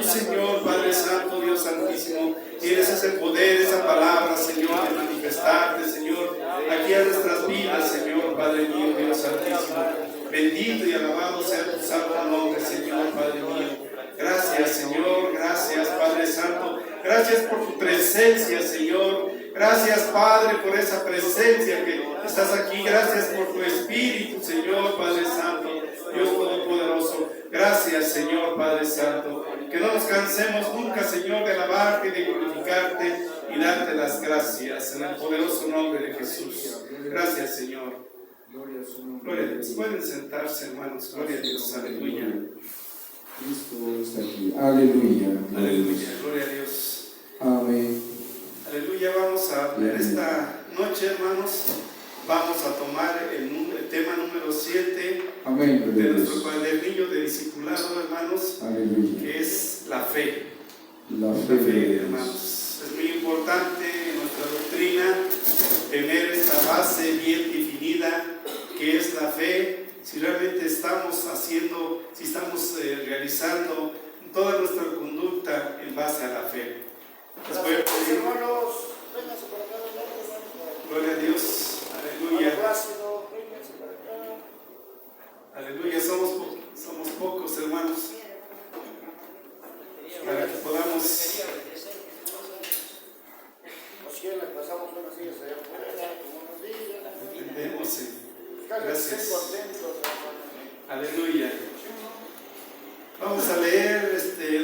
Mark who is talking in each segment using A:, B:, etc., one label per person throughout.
A: Señor, Padre Santo, Dios Santísimo, tienes ese poder, esa palabra, Señor, de manifestarte, Señor, aquí a nuestras vidas, Señor, Padre mío, Dios Santísimo. Bendito y alabado sea tu santo nombre, Señor, Padre mío. Gracias, Señor, gracias, Padre Santo. Gracias por tu presencia, Señor. Gracias, Padre, por esa presencia que estás aquí. Gracias por tu Espíritu, Señor, Padre Santo, Dios Todopoderoso. Gracias, Señor, Padre Santo. Que no nos cansemos nunca, Señor, de alabarte y de glorificarte y darte las gracias en el poderoso nombre de Jesús. Gracias, Señor. Gloria a Dios. Pueden sentarse, hermanos. Gloria a Dios. Aleluya.
B: Cristo está aquí. Aleluya.
A: Aleluya. Gloria a Dios.
B: Amén.
A: Aleluya. Vamos a ver esta noche, hermanos. Vamos a tomar el tema número 7
B: Amén.
A: de nuestro cuadernillo de discipulado, hermanos.
B: Aleluya.
A: Que es la fe.
B: La
A: La fe, hermanos. Es muy importante en nuestra doctrina tener esta base bien definida, que es la fe. Si realmente estamos haciendo, si estamos realizando toda nuestra conducta en base a la fe. Les voy a pedir, gloria a Dios, aleluya. Aleluya, somos pocos, hermanos, para que podamos. Entendemos, gracias. Aleluya. Vamos a leer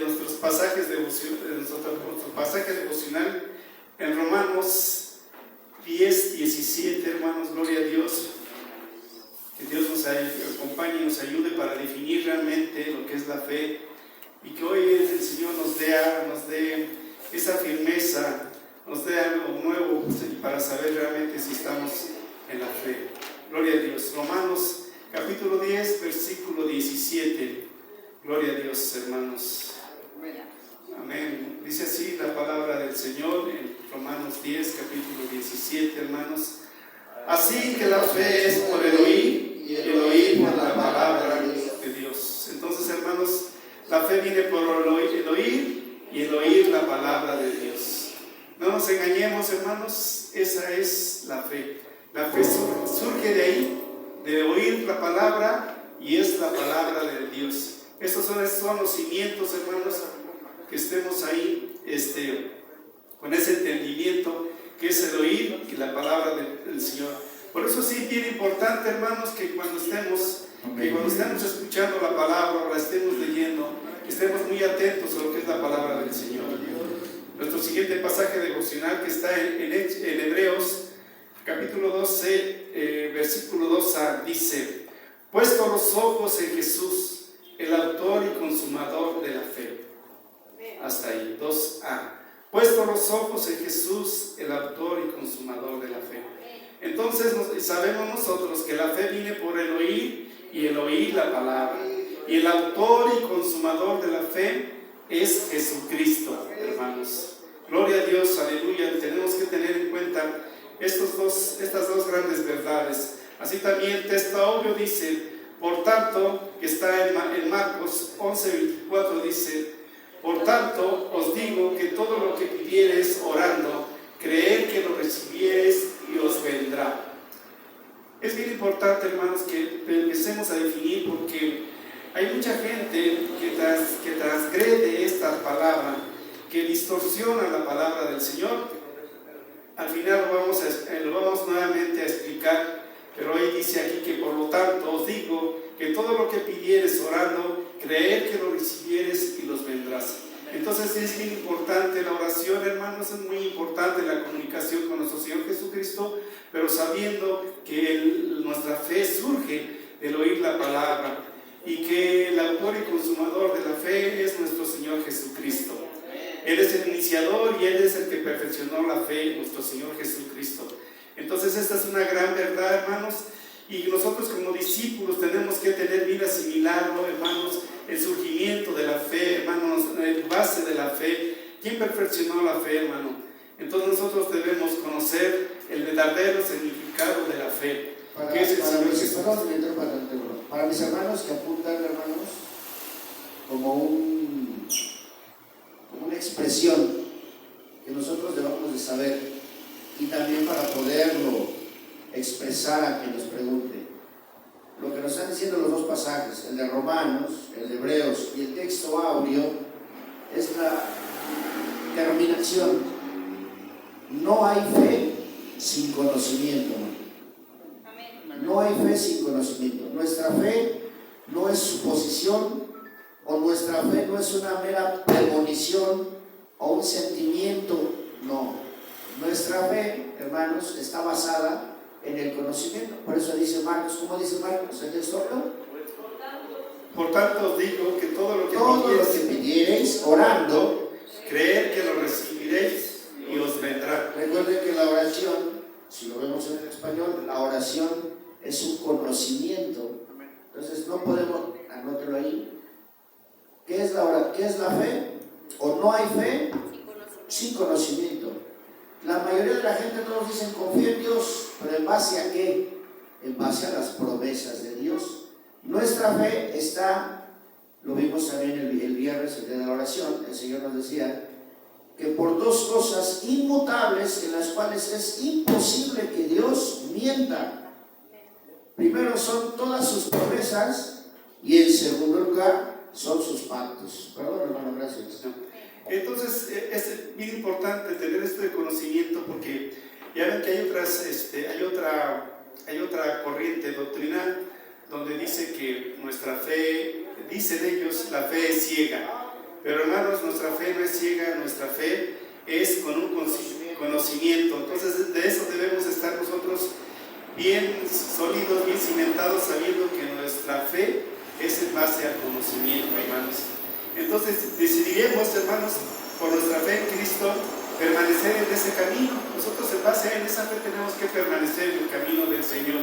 A: nuestros pasajes nuestro pasaje devocional en Romanos 10:17, hermanos, gloria a Dios. Que Dios nos acompañe y nos ayude para definir realmente lo que es la fe, y que hoy el Señor nos dé esa firmeza, nos dé algo nuevo para saber realmente si estamos en la fe. Gloria a Dios. Romanos capítulo 10, versículo 17. Gloria a Dios, hermanos. Amén. Dice así la palabra del Señor en Romanos 10, capítulo 17, hermanos. Así que la fe es por el oír, y el oír por la palabra de Dios. Entonces, hermanos, la fe viene por el oír, y el oír la palabra de Dios. No nos engañemos, hermanos, esa es la fe. La fe surge de ahí, de oír la palabra, y es la palabra de Dios. Estos son los cimientos, hermanos, que estemos ahí con ese entendimiento que es el oír y la palabra del Señor. Por eso sí, bien importante, hermanos, que cuando estemos escuchando la palabra, la estemos leyendo, estemos muy atentos a lo que es la palabra del Señor. Nuestro siguiente pasaje devocional, que está en Hebreos capítulo 12, versículo 2a, dice: puesto los ojos en Jesús, el autor y consumador de la fe. Hasta ahí, 2a. Puesto los ojos en Jesús, el autor y consumador de la fe. Entonces sabemos nosotros que la fe viene por el oír, y el oír la palabra. Y el autor y consumador de la fe es Jesucristo, hermanos. Gloria a Dios, aleluya. Tenemos que tener en cuenta estas dos grandes verdades. Así también el texto obvio dice, por tanto, que está en Marcos 11:24, dice: por tanto os digo que todo lo que pidiereis orando, creed que lo recibiereis y os vendrá. Es bien importante, hermanos, que empecemos a definir, porque hay mucha gente que transgrede esta palabra, que distorsiona la palabra del Señor. Al final lo vamos nuevamente a explicar, pero hoy dice aquí que por lo tanto os digo que todo lo que pidieres orando, creed que lo recibieres y los vendrás. Entonces es bien importante la oración, hermanos, es muy importante la comunicación con nuestro Señor Jesucristo, pero sabiendo que nuestra fe surge del oír la palabra, y que el autor y consumador de la fe es nuestro Señor Jesucristo. Él es el iniciador y Él es el que perfeccionó la fe, nuestro Señor Jesucristo. Entonces esta es una gran verdad, hermanos, y nosotros como discípulos tenemos que tener bien asimilado, hermanos, el surgimiento de la fe, hermanos, el base de la fe. ¿Quién perfeccionó la fe, hermano? Entonces nosotros debemos conocer el verdadero significado de la fe.
C: Para mis hermanos que apuntan, hermanos, como un expresar a quien nos pregunte. Lo que nos están diciendo los dos pasajes, el de Romanos, el de Hebreos y el texto áureo, es la terminación. No hay fe sin conocimiento. No hay fe sin conocimiento. Nuestra fe no es suposición, o nuestra fe no es una mera premonición o un sentimiento. No. Nuestra fe, hermanos, está basada en el conocimiento. Por eso dice Marcos, ¿cómo dice Marcos? ¿El texto?
A: Por tanto os digo que todo lo que
C: pidiereis orando,
A: creer que lo recibiréis y os vendrá.
C: Recuerden que la oración, si lo vemos en el español, la oración es un conocimiento. Entonces no podemos, anótelo ahí. ¿Qué es la fe? ¿O no hay fe? Sin conocimiento. La mayoría de la gente, todos dicen confía en Dios, pero ¿en base a qué? En base a las promesas de Dios. Nuestra fe está, lo vimos también el viernes, el día de la oración, el Señor nos decía que por dos cosas inmutables en las cuales es imposible que Dios mienta. Primero son todas sus promesas y en segundo lugar son sus pactos. Perdón, hermano, gracias.
A: Entonces es bien importante tener esto de conocimiento, porque ya ven que hay otra corriente doctrinal donde dice que nuestra fe, dicen ellos, la fe es ciega. Pero hermanos, nuestra fe no es ciega, nuestra fe es con un conocimiento. Entonces de eso debemos estar nosotros bien sólidos, bien cimentados, sabiendo que nuestra fe es en base al conocimiento, hermanos. Entonces decidiremos, hermanos, por nuestra fe en Cristo, permanecer en ese camino. Nosotros en base a esa fe tenemos que permanecer en el camino del Señor.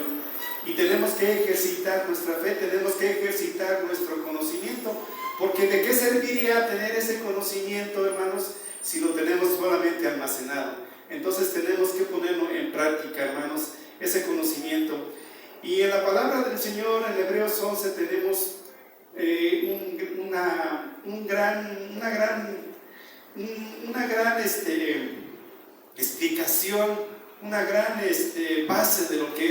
A: Y tenemos que ejercitar nuestra fe, tenemos que ejercitar nuestro conocimiento. Porque ¿de qué serviría tener ese conocimiento, hermanos, si lo tenemos solamente almacenado? Entonces tenemos que ponerlo en práctica, hermanos, ese conocimiento. Y en la palabra del Señor, en Hebreos 11, tenemos una gran explicación, una gran base de lo que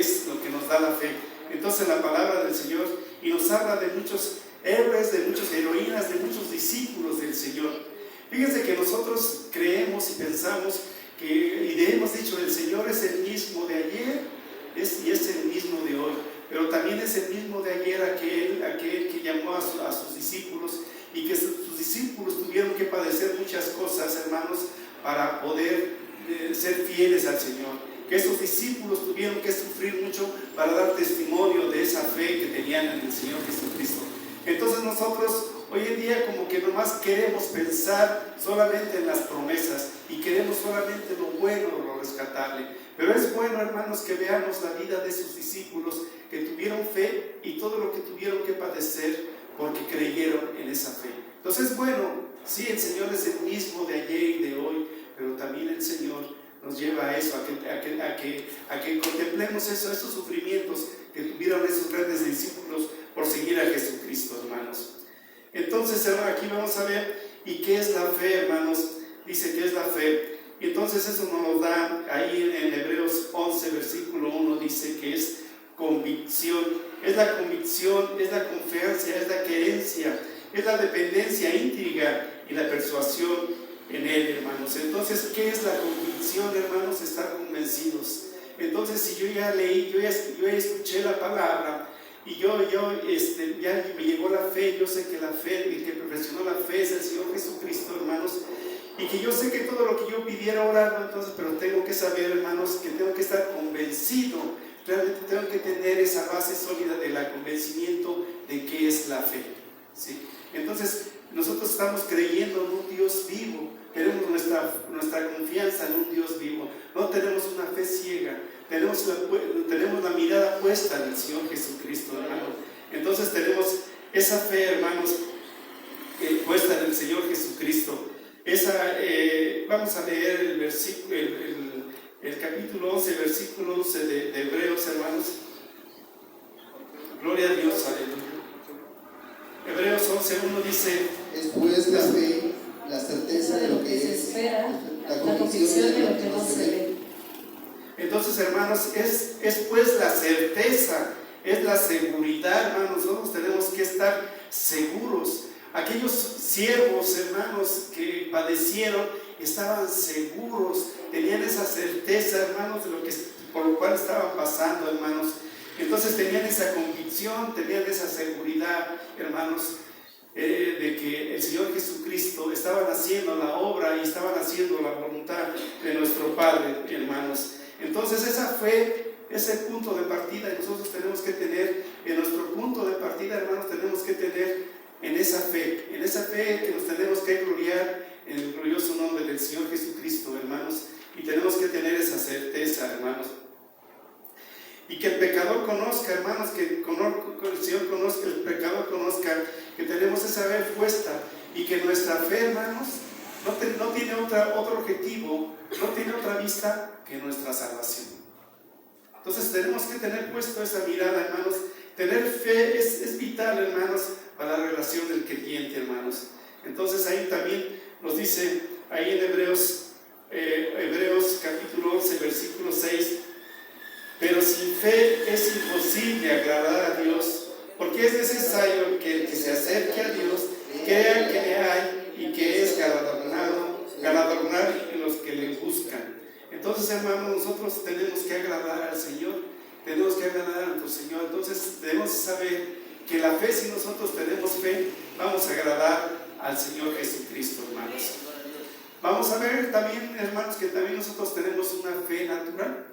A: nos da la fe. Entonces la palabra del Señor, y nos habla de muchos héroes, de muchas heroínas, de muchos discípulos del Señor. Fíjense que nosotros creemos y pensamos y hemos dicho, el Señor es el mismo de ayer y es el mismo de hoy, pero también es el mismo de ayer aquel que llamó a sus discípulos, y que sus discípulos tuvieron que padecer muchas cosas, hermanos, para poder ser fieles al Señor. Que esos discípulos tuvieron que sufrir mucho para dar testimonio de esa fe que tenían en el Señor Jesucristo. Entonces nosotros hoy en día como que nomás queremos pensar solamente en las promesas y queremos solamente lo bueno, lo rescatable. Pero es bueno, hermanos, que veamos la vida de esos discípulos que tuvieron fe y todo lo que tuvieron que padecer porque creyeron en esa fe. Entonces, bueno, sí, el Señor es el mismo de ayer y de hoy, pero también el Señor nos lleva a eso, a que contemplemos eso, esos sufrimientos que tuvieron esos grandes discípulos por seguir a Jesucristo, hermanos. Entonces, aquí vamos a ver, ¿y qué es la fe, hermanos? Dice que es la fe. Y entonces eso nos lo da ahí en Hebreos 11, versículo 1, dice que es convicción. Es la convicción, es la confianza, es la creencia, es la dependencia íntegra y la persuasión en Él, hermanos. Entonces, ¿qué es la convicción, hermanos? Estar convencidos. Entonces, si yo ya leí, yo ya escuché la palabra, y ya me llegó la fe, yo sé que la fe, el que perfeccionó la fe es el Señor Jesucristo, hermanos, y que yo sé que todo lo que yo pidiera orando, entonces, pero tengo que saber, hermanos, que tengo que estar convencido, realmente tengo que tener esa base sólida del convencimiento de qué es la fe, ¿sí? Entonces, nosotros estamos creyendo en un Dios vivo, tenemos nuestra confianza en un Dios vivo, no tenemos una fe ciega, tenemos la mirada puesta en el Señor Jesucristo, hermanos. Entonces tenemos esa fe, hermanos, puesta en el Señor Jesucristo. Vamos a leer el versículo, el capítulo 11, versículo 11 de Hebreos, hermanos. Gloria a Dios, aleluya. Hebreos 11:1 dice:
D: después la fe, la certeza de lo que
E: se
D: es,
E: espera,
D: la convicción de lo que no se ve.
A: Entonces, hermanos, es pues la certeza, es la seguridad, hermanos. Nosotros tenemos que estar seguros. Aquellos siervos, hermanos, que padecieron, estaban seguros, tenían esa certeza, hermanos, de por lo cual estaban pasando, hermanos. Entonces tenían esa convicción, tenían esa seguridad, hermanos, de que el Señor Jesucristo estaba haciendo la obra y estaban haciendo la voluntad de nuestro Padre, hermanos. Entonces esa fe es el punto de partida y nosotros tenemos que tener, en nuestro punto de partida, hermanos, tenemos que tener en esa fe que nos tenemos que gloriar en el glorioso nombre del Señor Jesucristo, hermanos, y tenemos que tener esa certeza, hermanos. Y que el pecador conozca, hermanos, que el Señor conozca, el pecador conozca que tenemos esa fe puesta y que nuestra fe, hermanos, no tiene otro objetivo, no tiene otra vista que nuestra salvación. Entonces tenemos que tener puesto esa mirada, hermanos. Tener fe es vital, hermanos, para la relación del creyente, hermanos. Entonces ahí también nos dice, ahí en Hebreos capítulo 11, versículo 6, pero sin fe es imposible agradar a Dios, porque es necesario que el que se acerque a Dios crea que le hay y que es galardonar en los que le buscan. Entonces, hermanos, nosotros tenemos que agradar al Señor, tenemos que agradar a nuestro Señor. Entonces debemos saber que la fe, si nosotros tenemos fe, vamos a agradar al Señor Jesucristo, hermanos. Vamos a ver también, hermanos, que también nosotros tenemos una fe natural.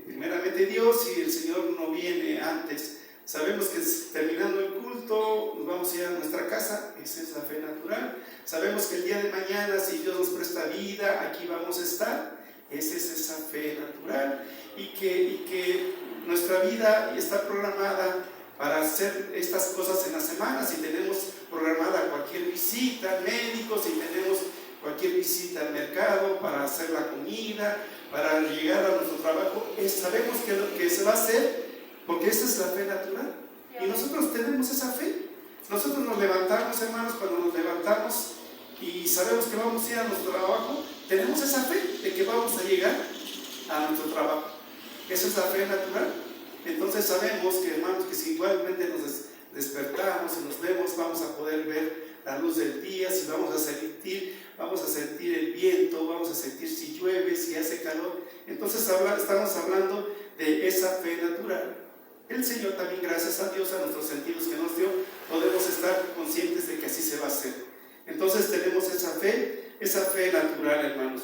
A: Primeramente Dios, y el Señor no viene antes. Sabemos que terminando el culto nos vamos a ir a nuestra casa, esa es la fe natural. Sabemos que el día de mañana, si Dios nos presta vida, aquí vamos a estar. Esa es esa fe natural, y que nuestra vida está programada para hacer estas cosas en la semana. Si tenemos programada cualquier visita al médico, si tenemos cualquier visita al mercado para hacer la comida, para llegar a nuestro trabajo, sabemos que lo que se va a hacer, porque esa es la fe natural. Y nosotros tenemos esa fe. Nosotros nos levantamos, hermanos, cuando nos levantamos y sabemos que vamos a ir a nuestro trabajo, tenemos esa fe de que vamos a llegar a nuestro trabajo. Esa es la fe natural. Entonces sabemos que, hermanos, que si igualmente nos despertamos y nos vemos, vamos a poder ver la luz del día, si vamos a sentir el viento, vamos a sentir si llueve, si hace calor. Entonces estamos hablando de esa fe natural. El Señor también, gracias a Dios, a nuestros sentidos que nos dio, podemos estar conscientes de que así se va a hacer. Entonces tenemos esa fe natural, hermanos.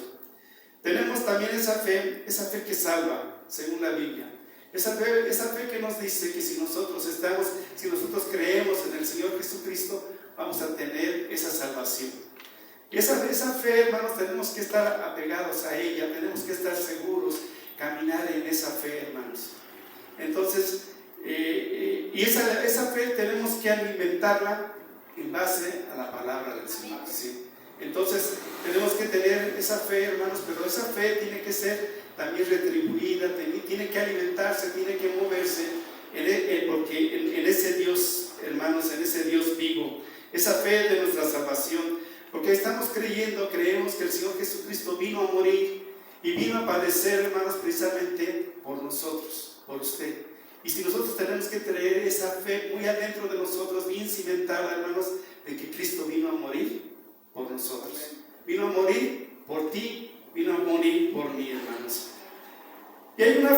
A: Tenemos también esa fe que salva, según la Biblia. Esa fe que nos dice que si nosotros creemos en el Señor Jesucristo, vamos a tener esa salvación. Y esa fe, hermanos, tenemos que estar apegados a ella, tenemos que estar seguros, caminar en esa fe, hermanos. Entonces, y esa fe tenemos que alimentarla en base a la palabra del Señor, ¿sí? Entonces, tenemos que tener esa fe, hermanos, pero esa fe tiene que ser también retribuida, tiene que alimentarse, tiene que moverse, porque en ese Dios, hermanos, en ese Dios vivo, esa fe de nuestra salvación, porque creemos que el Señor Jesucristo vino a morir y vino a padecer, hermanos, precisamente por nosotros, por usted. Y si nosotros tenemos que traer esa fe muy adentro de nosotros, bien cimentada, hermanos, de que Cristo vino a morir por nosotros, vino a morir por ti, vino a morir por mí, hermanos. Y hay una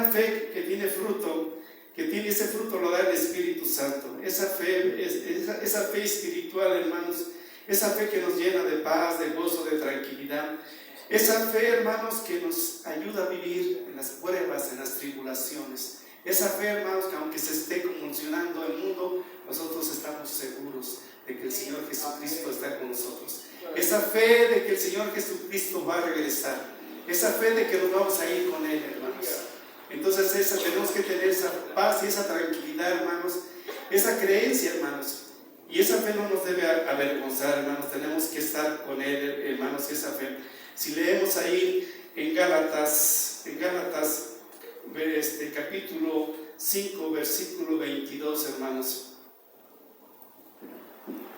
A: fe que tiene fruto, que ese fruto lo da el Espíritu Santo. Esa fe espiritual, hermanos, esa fe que nos llena de paz, de gozo, de tranquilidad. Esa fe, hermanos, que nos ayuda a vivir en las pruebas, en las tribulaciones. Esa fe, hermanos, que aunque se esté convulsionando el mundo, nosotros estamos seguros de que el Señor Jesucristo está con nosotros. Esa fe de que el Señor Jesucristo va a regresar. Esa fe de que nos vamos a ir con Él, hermanos. Entonces tenemos que tener esa paz y esa tranquilidad, hermanos. Esa creencia, hermanos. Y esa fe no nos debe avergonzar, hermanos. Tenemos que estar con Él, hermanos, esa fe. Si leemos ahí en Gálatas capítulo 5, versículo 22, hermanos.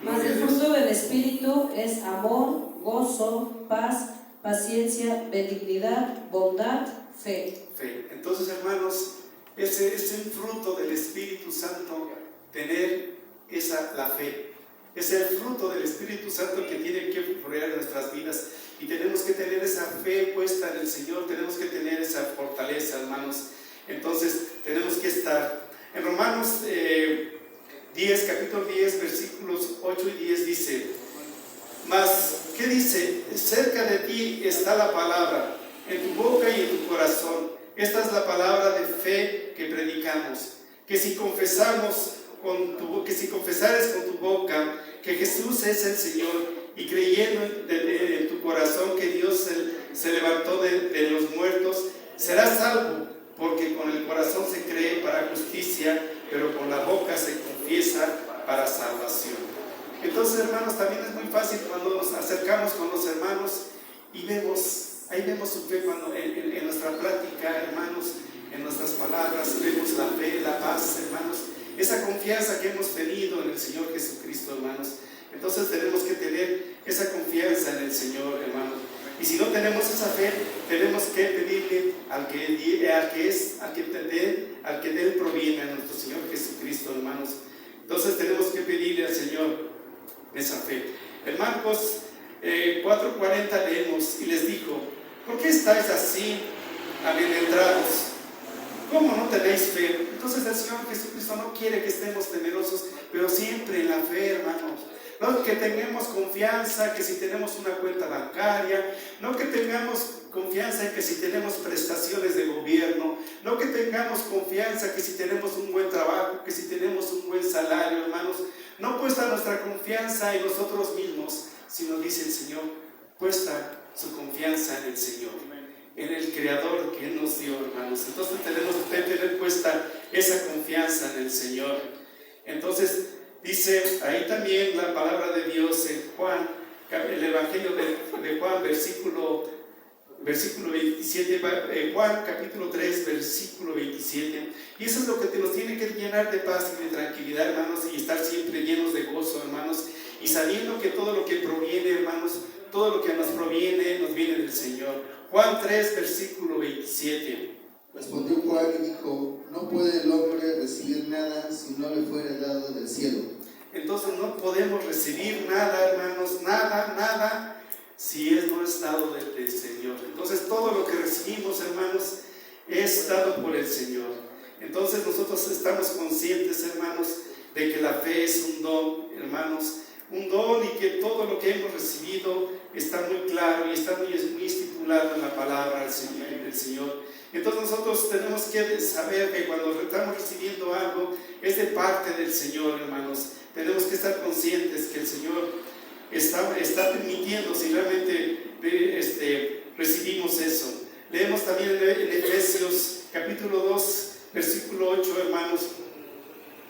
E: Mas el fruto del Espíritu es amor, gozo, paz, paciencia, benignidad, bondad, fe.
A: Fe. Entonces, hermanos, ese es un fruto del Espíritu Santo, tener la fe. Es el fruto del Espíritu Santo que tiene que fluir en nuestras vidas. Y tenemos que tener esa fe puesta en el Señor, tenemos que tener esa fortaleza, hermanos. Entonces, tenemos que estar. En Romanos 10, capítulo 10, versículos 8 y 10 dice: mas, ¿qué dice? Cerca de ti está la palabra, en tu boca y en tu corazón. Esta es la palabra de fe que predicamos. Que si confesares con tu boca que Jesús es el Señor, y creyendo en tu corazón que Dios se levantó de los muertos, serás salvo, porque con el corazón se cree para justicia, pero con la boca se confiesa para salvación. Entonces, hermanos, también es muy fácil cuando nos acercamos con los hermanos y ahí vemos su fe cuando en nuestra plática, hermanos, en nuestras palabras, vemos la fe, la paz, hermanos, esa confianza que hemos tenido en el Señor Jesucristo, hermanos. Entonces tenemos que tener esa confianza en el Señor, hermanos. Y si no tenemos esa fe, tenemos que pedirle al que de Él proviene, a nuestro Señor Jesucristo, hermanos. Entonces tenemos que pedirle al Señor esa fe. En Marcos 4:40 leemos: y les dijo: ¿por qué estáis así amedrentados? ¿Cómo no tenéis fe? Entonces el Señor Jesucristo no quiere que estemos temerosos, pero siempre en la fe, hermanos. No que tengamos confianza que si tenemos una cuenta bancaria, no que tengamos confianza en que si tenemos prestaciones de gobierno, no que tengamos confianza que si tenemos un buen trabajo, que si tenemos un buen salario, hermanos. No puesta nuestra confianza en nosotros mismos, sino, dice el Señor, puesta su confianza en el Señor, en el Creador que Él nos dio, hermanos. Entonces tenemos que tener puesta esa confianza en el Señor. Entonces dice ahí también la palabra de Dios en Juan, el Evangelio de Juan, versículo 27, Juan capítulo 3, versículo 27. Y eso es lo que nos tiene que llenar de paz y de tranquilidad, hermanos, y estar siempre llenos de gozo, hermanos, y sabiendo que todo lo que proviene, hermanos, todo lo que nos proviene, nos viene del Señor. Juan 3, versículo 27.
D: Respondió Juan y dijo: no puede el hombre recibir nada si no le fuere dado del cielo.
A: Entonces no podemos recibir nada, hermanos, nada, si no es dado del Señor. Entonces todo lo que recibimos, hermanos, es dado por el Señor. Entonces nosotros estamos conscientes, hermanos, de que la fe es un don, hermanos, un don, y que todo lo que hemos recibido está muy claro y está muy estipulado en la palabra del Señor. Entonces nosotros tenemos que saber que cuando estamos recibiendo algo es de parte del Señor, hermanos. Tenemos que estar conscientes que el Señor está permitiendo si realmente recibimos eso. Leemos también en Efesios capítulo 2, versículo 8, hermanos.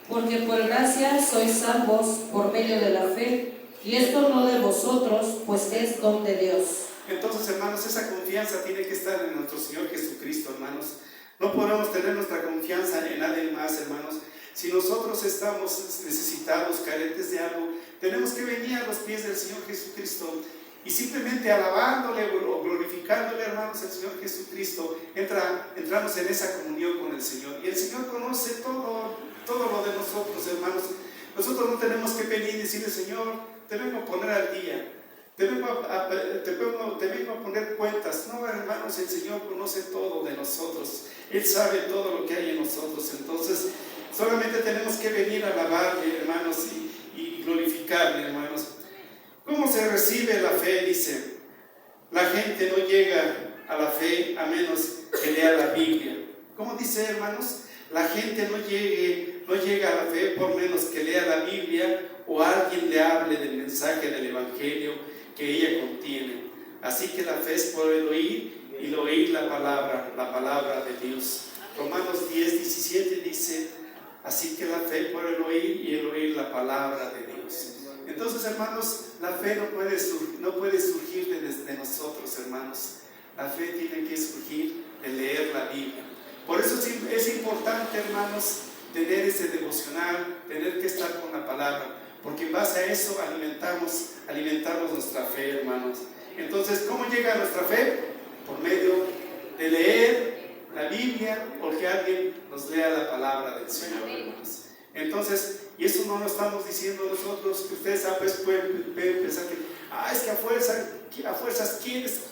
E: Porque por gracia sois salvos por medio de la fe, y esto no de vosotros, pues es don de Dios.
A: Entonces, hermanos, esa confianza tiene que estar en nuestro Señor Jesucristo, hermanos. No podemos tener nuestra confianza en nadie más, hermanos. Si nosotros estamos necesitados, carentes de algo, tenemos que venir a los pies del Señor Jesucristo y simplemente alabándole o glorificándole, hermanos, al Señor Jesucristo, entramos en esa comunión con el Señor. Y el Señor conoce todo lo de nosotros, hermanos. Nosotros no tenemos que venir y decirle: Señor, te vengo a poner al día, te vengo a poner cuentas. No, hermanos, el Señor conoce todo de nosotros. Él sabe todo lo que hay en nosotros. Entonces, solamente tenemos que venir a alabarle, hermanos, y glorificarle, hermanos. ¿Cómo se recibe la fe? Dice, la gente no llega a la fe a menos que lea la Biblia. ¿Cómo dice, hermanos? La gente no llega a la fe por menos que lea la Biblia o alguien le hable del mensaje del Evangelio que ella contiene. Así que la fe es por el oír, y el oír la palabra de Dios. Romanos 10, 17 dice: así que la fe por el oír, y el oír la palabra de Dios. Entonces, hermanos, la fe no puede surgir de nosotros, hermanos. La fe tiene que surgir de leer la Biblia. Por eso es importante, hermanos, tener ese devocional, tener que estar con la palabra, porque en base a eso alimentamos nuestra fe, hermanos. Entonces, ¿cómo llega nuestra fe? Por medio de leer la Biblia o que alguien nos lea la palabra del Señor, hermanos. Entonces, y eso no lo estamos diciendo nosotros, que ustedes a veces pueden pensar que es que a fuerzas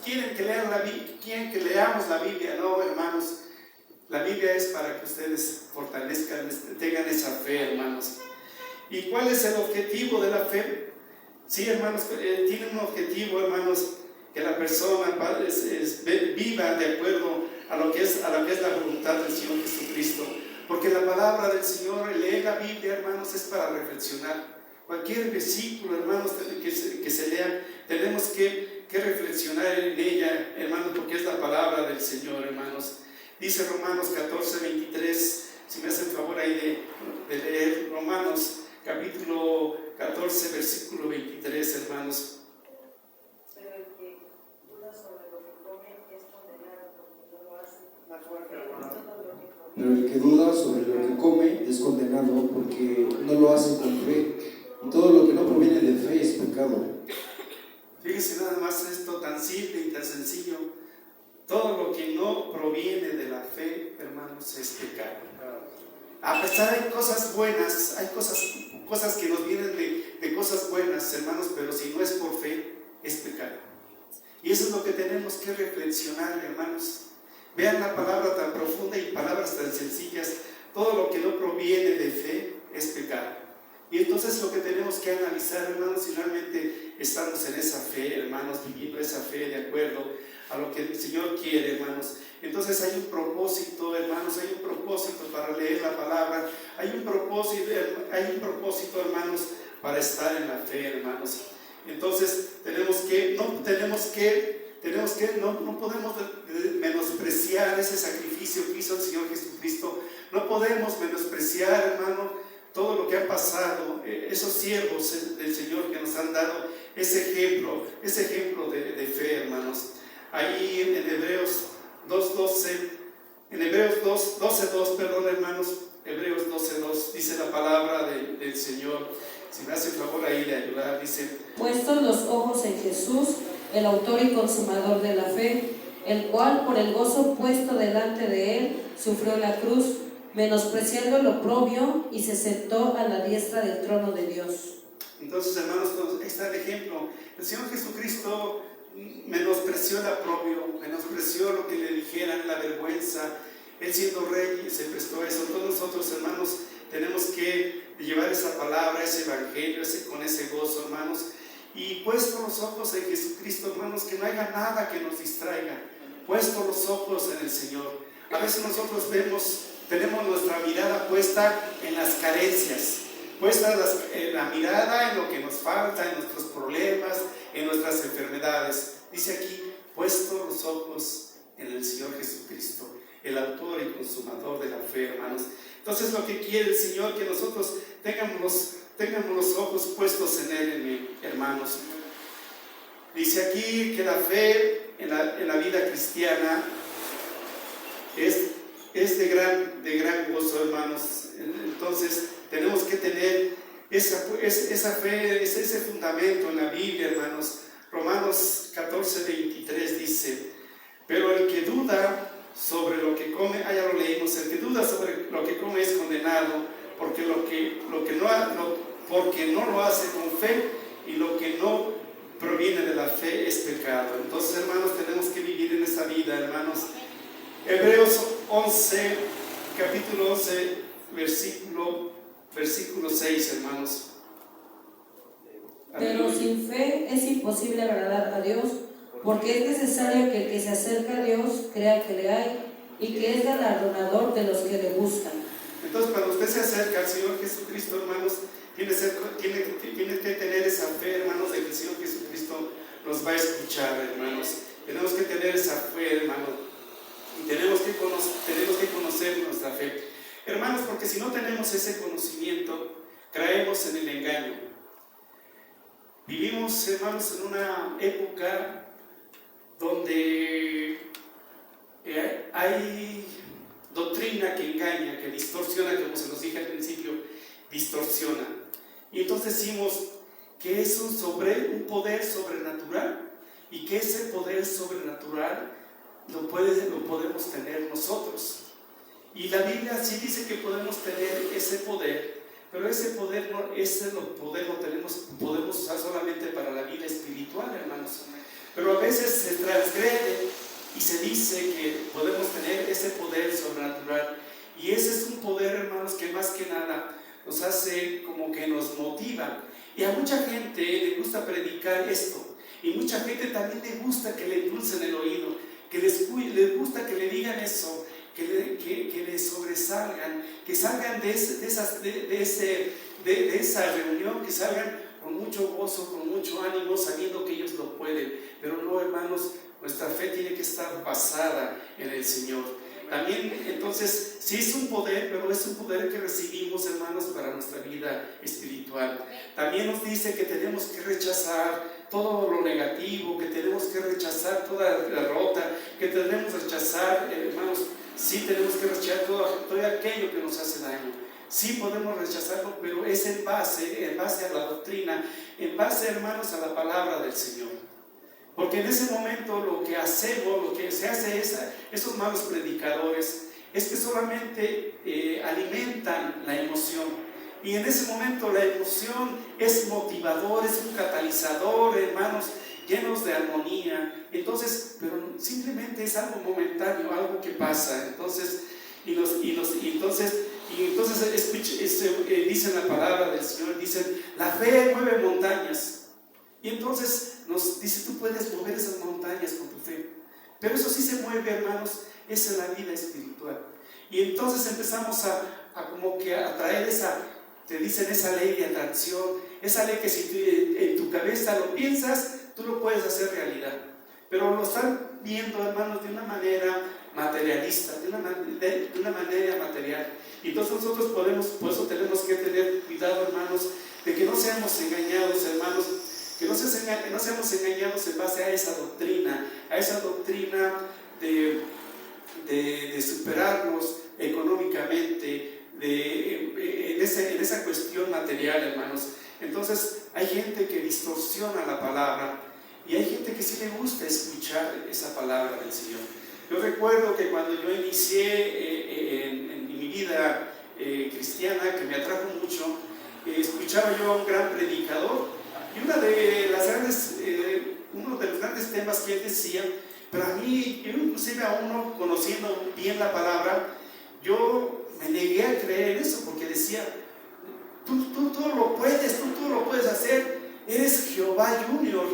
A: quieren que lean la Biblia, quieren que leamos la Biblia. No, hermanos, la Biblia es para que ustedes fortalezcan, tengan esa fe, hermanos. ¿Y cuál es el objetivo de la fe? Sí, hermanos, tiene un objetivo, hermanos, que la persona viva de acuerdo a lo que es la voluntad del Señor Jesucristo. Porque la palabra del Señor, leer la Biblia, hermanos, es para reflexionar. Cualquier versículo, hermanos, que se lea, tenemos que reflexionar en ella, hermanos, porque es la palabra del Señor, hermanos. Dice Romanos 14:23, si me hacen favor ahí de leer Romanos capítulo 14, versículo 23, hermanos.
F: Pero el que duda sobre lo que come es condenado porque no lo hace. Más fuerte,
B: Pero el que duda sobre lo que come es condenado porque no lo hace con fe. Y todo lo que no proviene de fe es pecado.
A: Fíjense nada más esto tan simple y tan sencillo. Todo lo que no proviene de la fe, hermanos, es pecado. A pesar hay cosas buenas, hay cosas que nos vienen de cosas buenas, hermanos, pero si no es por fe, es pecado. Y eso es lo que tenemos que reflexionar, hermanos. Vean la palabra tan profunda y palabras tan sencillas. Todo lo que no proviene de fe es pecado. Y entonces lo que tenemos que analizar, hermanos, si realmente estamos en esa fe, hermanos, viviendo esa fe de acuerdo a lo que el Señor quiere, hermanos. Entonces hay un propósito, hermanos, hay un propósito para leer la palabra, hay un propósito, hermanos, para estar en la fe, hermanos. Entonces no podemos menospreciar ese sacrificio que hizo el Señor Jesucristo. No podemos menospreciar, hermano, todo lo que ha pasado, esos siervos del Señor que nos han dado ese ejemplo de fe, hermanos. Ahí en Hebreos 12:2, hermanos, Hebreos 12:2, dice la palabra del Señor. Si me hace el favor ahí de ayudar, dice:
E: Puestos los ojos en Jesús, el autor y consumador de la fe, el cual por el gozo puesto delante de él sufrió la cruz, menospreciando el oprobio, y se sentó a la diestra del trono de Dios.
A: Entonces, hermanos, ahí está el ejemplo. El Señor Jesucristo menospreció el oprobio, menospreció lo que le dijeran, la vergüenza. Él siendo rey se prestó a eso. Todos nosotros, hermanos, tenemos que llevar esa palabra, ese evangelio, con ese gozo, hermanos. Y puesto los ojos en Jesucristo, hermanos, que no haya nada que nos distraiga. Puesto los ojos en el Señor. A veces nosotros tenemos nuestra mirada puesta en las carencias, puesta la mirada en lo que nos falta, en nuestros problemas, en nuestras enfermedades. Dice aquí: puesto los ojos en el Señor Jesucristo, el autor y consumador de la fe, hermanos. Entonces lo que quiere el Señor, que nosotros tengamos los ojos puestos en Él, hermanos. Dice aquí que la fe en la vida cristiana es de gran gozo, hermanos. Entonces tenemos que tener esa fe, ese fundamento en la Biblia, hermanos. Romanos 14:23 dice: pero el que duda sobre lo que come, ya lo leímos, el que duda sobre lo que come es condenado, porque porque no lo hace con fe, y lo que no proviene de la fe es pecado. Entonces, hermanos, tenemos que vivir en esa vida, hermanos. Hebreos 11, capítulo 11, versículo 6, hermanos.
E: Pero sin fe es imposible agradar a Dios, porque es necesario que el que se acerca a Dios crea que le hay y que es galardonador de los que le buscan.
A: Entonces, cuando usted se acerca al Señor Jesucristo, hermanos, tiene que tener esa fe, hermanos, de que el Señor Jesucristo nos va a escuchar, hermanos. Tenemos que tener esa fe, hermanos, y tenemos que conocer nuestra fe, hermanos, porque si no tenemos ese conocimiento, caemos en el engaño. Vivimos, hermanos, en una época donde hay doctrina que engaña, que distorsiona, como se nos dije al principio, distorsiona. Y entonces decimos que es un poder sobrenatural, y que ese poder sobrenatural lo podemos tener nosotros. Y la Biblia sí dice que podemos tener ese poder, pero ese poder podemos usar solamente para la vida espiritual, hermanos. Pero a veces se transgrede y se dice que podemos tener ese poder sobrenatural. Y ese es un poder, hermanos, que más que nada nos hace como que nos motiva. Y a mucha gente le gusta predicar esto. Y mucha gente también le gusta que le endulcen el oído, que les gusta que le digan eso, que les sobresalgan, que salgan de esa reunión, que salgan con mucho gozo, con mucho ánimo, sabiendo que ellos lo pueden. Pero no, hermanos, nuestra fe tiene que estar basada en el Señor. También, entonces, sí es un poder, pero es un poder que recibimos, hermanos, para nuestra vida espiritual. También nos dice que tenemos que rechazar todo lo negativo, que tenemos que rechazar toda derrota, que tenemos que rechazar, hermanos, sí tenemos que rechazar todo aquello que nos hace daño. Sí podemos rechazarlo, pero es en base a la doctrina, en base, hermanos, a la palabra del Señor. Porque en ese momento lo que hacemos, lo que se hace esos malos predicadores, es que solamente alimentan la emoción. Y en ese momento la emoción es motivador, es un catalizador, hermanos, llenos de armonía. Entonces, pero simplemente es algo momentáneo, algo que pasa. Entonces, dicen la palabra del Señor, dicen, la fe mueve montañas. Y entonces nos dice, tú puedes mover esas montañas con tu fe. Pero eso sí se mueve, hermanos, es en la vida espiritual. Y entonces empezamos a como que a traer te dicen esa ley de atracción, esa ley que si tú, en tu cabeza lo piensas, tú lo puedes hacer realidad. Pero lo están viendo, hermanos, de una manera materialista, de una manera material. Y entonces nosotros por eso tenemos que tener cuidado, hermanos, de que no seamos engañados, hermanos, que no seamos engañados en base a esa doctrina de superarnos económicamente, en esa cuestión material, hermanos. Entonces hay gente que distorsiona la palabra y hay gente que sí le gusta escuchar esa palabra del Señor. Yo recuerdo que cuando yo inicié en mi vida cristiana, que me atrajo mucho, escuchaba yo a un gran predicador y uno de los grandes temas que él decía, pero a mí, yo inclusive a uno conociendo bien la palabra, yo me negué a creer en eso porque decía, tú todo lo puedes, tú todo lo puedes hacer, eres Jehová Junior.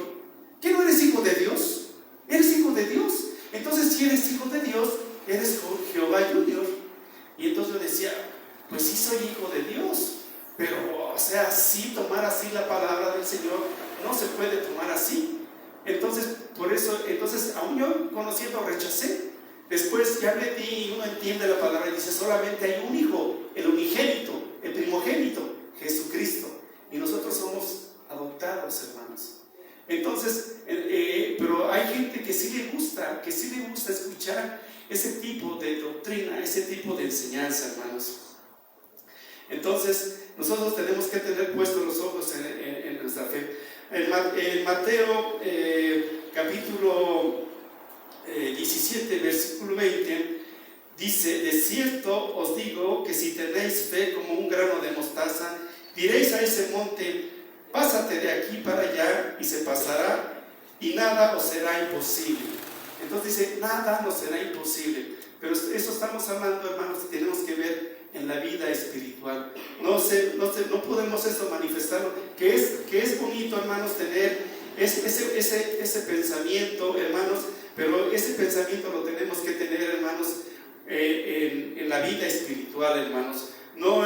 A: ¿Qué no eres hijo de Dios? Eres hijo de Dios. Entonces, si eres hijo de Dios, eres Jehová Junior. Y entonces yo decía, pues sí soy hijo de Dios, pero, o sea, sí tomar así la palabra del Señor, no se puede tomar así. Entonces, por eso, aún yo conociendo rechacé. Después ya me di y uno entiende la palabra y dice, solamente hay un hijo, el unigénito, el primogénito, Jesucristo. Y nosotros somos adoptados, hermanos. Entonces, pero hay gente que sí le gusta escuchar ese tipo de doctrina, ese tipo de enseñanza, hermanos. Entonces, nosotros tenemos que tener puestos los ojos en nuestra fe. En Mateo capítulo 17, versículo 20, dice, de cierto os digo que si tenéis fe como un grano de mostaza, diréis a ese monte, pásate de aquí para allá, y se pasará, y nada os será imposible. Entonces dice, nada nos será imposible. Pero eso estamos hablando, hermanos, que tenemos que ver en la vida espiritual. No podemos eso manifestarlo, que es bonito, hermanos, tener ese pensamiento, hermanos, pero ese pensamiento lo tenemos que tener, hermanos, en la vida espiritual, hermanos. No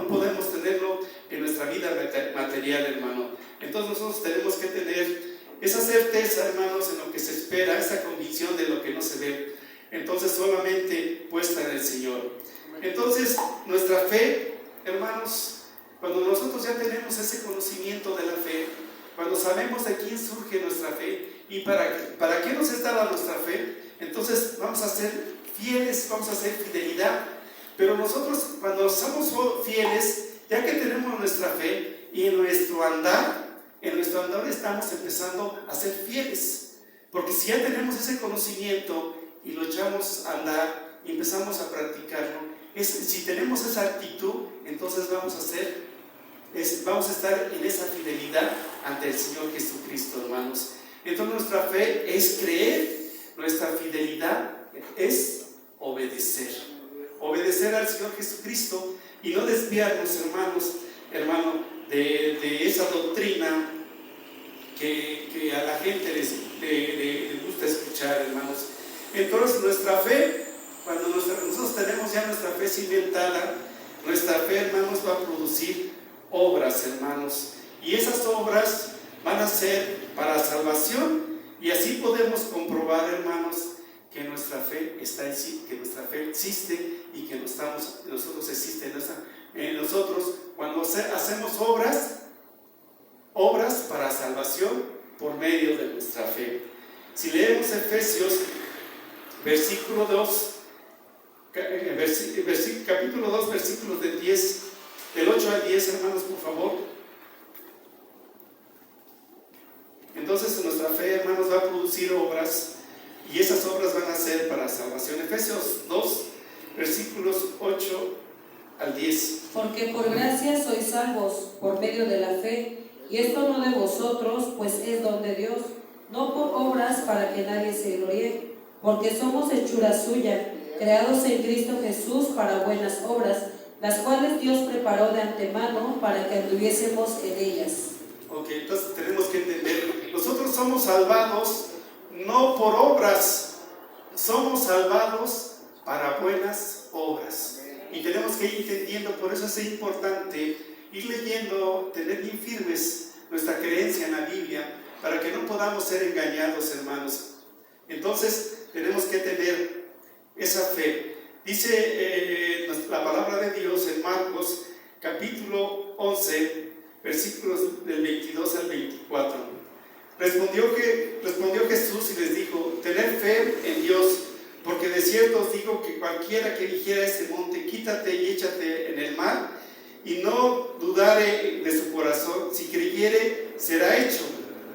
A: podemos tenerlo en nuestra vida material, hermano. Entonces nosotros tenemos que tener esa certeza, hermanos, en lo que se espera, esa convicción de lo que no se ve. Entonces solamente puesta en el Señor. Entonces nuestra fe, hermanos, cuando nosotros ya tenemos ese conocimiento de la fe, cuando sabemos de quién surge nuestra fe y para qué nos es dada nuestra fe, entonces vamos a ser fieles, vamos a hacer fidelidad. Pero nosotros cuando somos fieles, ya que tenemos nuestra fe y en nuestro andar estamos empezando a ser fieles. Porque si ya tenemos ese conocimiento y lo echamos a andar y empezamos a practicarlo, si tenemos esa actitud, entonces vamos a estar en esa fidelidad ante el Señor Jesucristo, hermanos. Entonces nuestra fe es creer, nuestra fidelidad es obedecer al Señor Jesucristo y no desviarnos, hermano, de esa doctrina que a la gente le gusta escuchar, hermanos. Entonces nuestra fe, cuando nosotros tenemos ya nuestra fe cimentada, nuestra fe, hermanos, va a producir obras, hermanos, y esas obras van a ser para salvación, y así podemos comprobar, hermanos, que nuestra fe existe y que nosotros existe en nosotros cuando hacemos obras para salvación por medio de nuestra fe. Si leemos Efesios capítulo 2, versículos del 8 al 10, hermanos, por favor. Entonces nuestra fe, hermanos, va a producir obras, y esas obras van a ser para salvación. Efesios 2, versículos 8 al 10.
E: Porque por gracia sois salvos por medio de la fe, y esto no de vosotros, pues es don de Dios, no por obras para que nadie se gloríe, porque somos hechura suya, creados en Cristo Jesús para buenas obras, las cuales Dios preparó de antemano para que anduviésemos en ellas.
A: Ok, entonces tenemos que entender, nosotros somos salvados no por obras, somos salvados para buenas obras. Y tenemos que ir entendiendo, por eso es importante ir leyendo, tener bien firmes nuestra creencia en la Biblia, para que no podamos ser engañados, hermanos. Entonces tenemos que tener esa fe. Dice la palabra de Dios en Marcos capítulo 11, versículos del 22 al 24. Respondió Jesús y les dijo: tened fe en Dios, porque de cierto os digo que cualquiera que dijera a este monte, quítate y échate en el mar, y no dudare de su corazón, si creyere, será hecho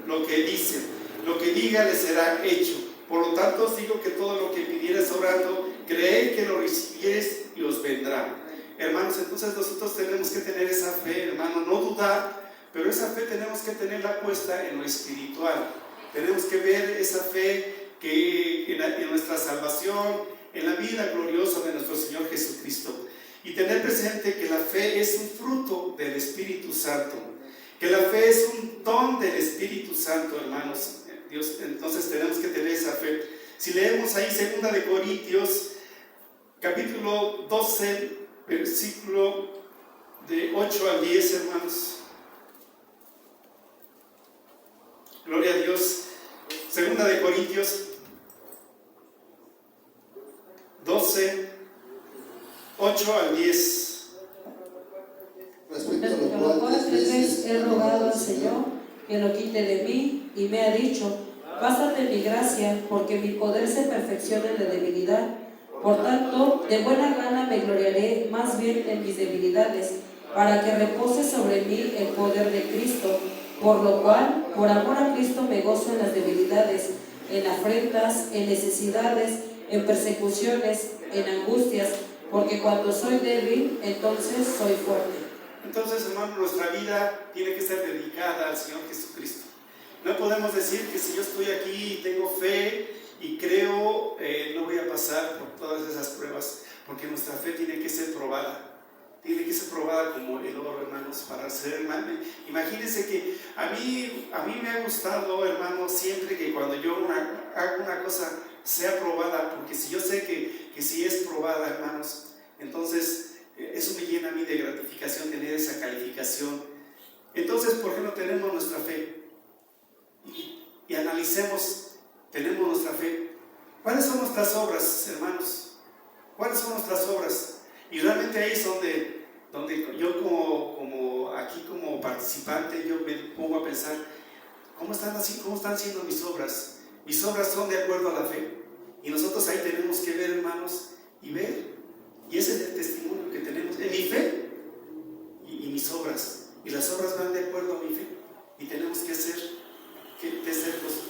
A: lo que dice, lo que diga le será hecho. Por lo tanto os digo que todo lo que pidieres orando, creed que lo recibieres y os vendrá. Hermanos, entonces nosotros tenemos que tener esa fe, hermano, no dudar, pero esa fe tenemos que tenerla puesta en lo espiritual. Tenemos que ver esa fe que en nuestra salvación, en la vida gloriosa de nuestro Señor Jesucristo. Y tener presente que la fe es un fruto del Espíritu Santo, que la fe es un don del Espíritu Santo, hermanos. Entonces tenemos que tener esa fe. Si leemos ahí 2 de Corintios capítulo 12, versículo de 8 al 10, hermanos. Gloria a Dios. 2 de Corintios 12, 8 al 10.
D: Respecto a
E: Respecto
D: lo cual
E: 3 veces he rogado al Señor que lo quite de mí, y me ha dicho: bástate mi gracia, porque mi poder se perfecciona en la debilidad. Por tanto, de buena gana me gloriaré más bien en mis debilidades, para que repose sobre mí el poder de Cristo. Por lo cual, por amor a Cristo me gozo en las debilidades, en afrentas, en necesidades, en persecuciones, en angustias, porque cuando soy débil, entonces soy fuerte.
A: Entonces, hermano, nuestra vida tiene que ser dedicada al Señor Jesucristo. No podemos decir que si yo estoy aquí y tengo fe y creo, no voy a pasar por todas esas pruebas, porque nuestra fe tiene que ser probada. Tiene que ser probada como el oro, hermanos, para ser hermano. Imagínense que a mí me ha gustado, hermanos, siempre que cuando yo hago una cosa sea probada, porque si yo sé que si es probada, hermanos, entonces eso me llena a mí de gratificación tener esa calificación. Entonces, ¿por qué no tenemos nuestra fe? Y analicemos, tenemos nuestra fe. ¿Cuáles son nuestras obras, hermanos? ¿Cuáles son nuestras obras? Y realmente ahí es donde yo como participante, yo me pongo a pensar, ¿cómo están siendo mis obras? Mis obras son de acuerdo a la fe. Y nosotros ahí tenemos que ver, hermanos, y ver. Y ese es el testimonio que tenemos en mi fe y mis obras. Y las obras van de acuerdo a mi fe. Y tenemos que ser